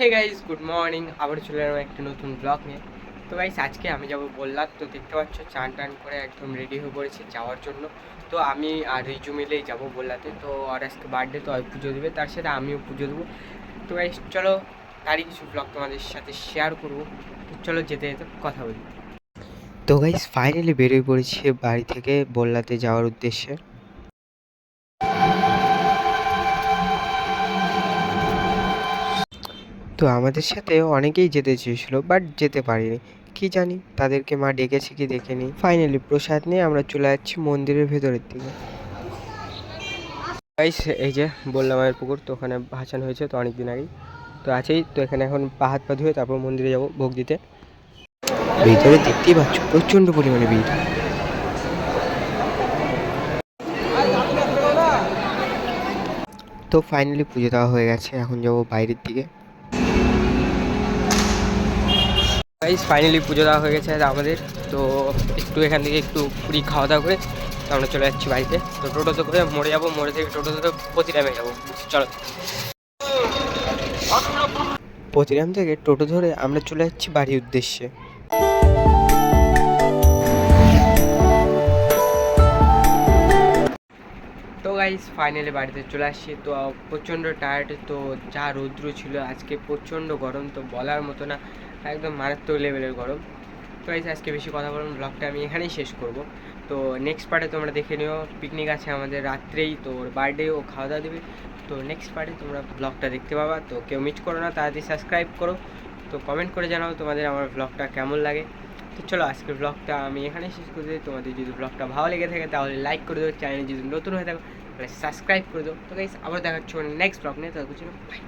Hey guys, good morning. আবার চলে এলাম একটা নতুন ব্লগ নিয়ে। তো গাইস, আজকে আমি যাব বললাম, তো দেখতে পাচ্ছ চান টান করে একদম রেডি হয়ে পড়েছি যাওয়ার জন্য। তো আমি আর রিজু মিলেই যাবো বললাতে। তো আর আজকে বার্থডে, তো আর পুজো দেবে, তার সাথে আমিও পুজো দেবো। তো গাইস চলো, তারই কিছু ব্লগ তোমাদের সাথে শেয়ার করবো। তো চলো যেতে যেতে কথা বলি। তো গাইস ফাইনালি বেরিয়ে পড়েছি বাড়ি থেকে বললাতে যাওয়ার উদ্দেশ্যে। তো আমাদের সাথে অনেকেই যেতে চেয়েছিল, বাট যেতে পারিনি। কি জানি তাদেরকে মা ডেকেছে কি দেখেনি। ফাইনালি প্রসাদ নিয়ে আমরা চলে যাচ্ছি মন্দিরের ভেতরের দিকে। গাইস, এই যে বললাম মায়ের পুকুর, তো ওখানে ভাসান হয়েছে তো অনেক দিন আগেই, তো আছেই। তো এখানে এখন পা হাত পা ধুয়ে তারপর মন্দিরে যাব ভোগ দিতে। ভিতরে দেখতেই পাচ্ছ প্রচণ্ড পরিমাণে ভিড়। তো ফাইনালি পুজো দেওয়া হয়ে গেছে, এখন যাবো বাইরের দিকে। গাইস ফাইনালি পুজো দেওয়া হয়ে গেছে আমাদের। তো একটু এখান থেকে একটু পুরি খাওয়া দাওয়া করে তো আমরা চলে যাচ্ছি বাড়িতে। তো টোটোতে করে মোড়ে যাবো, মোড়ে থেকে টোটোতে প্রতিরামে যাবো। চলো, প্রতিরাম থেকে টোটো ধরে আমরা চলে যাচ্ছি বাড়ির উদ্দেশ্যে। তো গাইস ফাইনালি বাড়িতে চলে আসছি। তো প্রচণ্ড টায়ার্ড, তো যা রৌদ্র ছিল আজকে, প্রচণ্ড গরম, তো বলার মতো না, একদম মারাত্মক লেভেলের গরম। তো গাইস আজকে বেশি কথা বলুন, ব্লগটা আমি এখানেই শেষ করব। তো নেক্সট পার্টে তোমরা দেখে নিও, পিকনিক আছে আমাদের রাত্রেই, তো ওর বার্থডে, ও খাওয়া দাওয়া দেবে। তো নেক্সট পার্টে তোমরা ব্লগটা দেখতে পাবা। তো কেউ মিস করো না, তাড়াতাড়ি সাবস্ক্রাইব করো। তো কমেন্ট করে জানাও তোমাদের আমার ব্লগটা কেমন লাগে। তো চলো, আজকের ব্লগটা আমি এখানে শেষ করে দিই। তোমাদের যদি ব্লগটা ভালো লেগে থাকে তাহলে লাইক করে দেবো, চ্যানেলে যদি নতুন হয়ে থাকো তাহলে সাবস্ক্রাইব করে দাও। তো গাইস আবার দেখা হচ্ছে নেক্সট ব্লগ নিয়ে, তার কিছু বাই।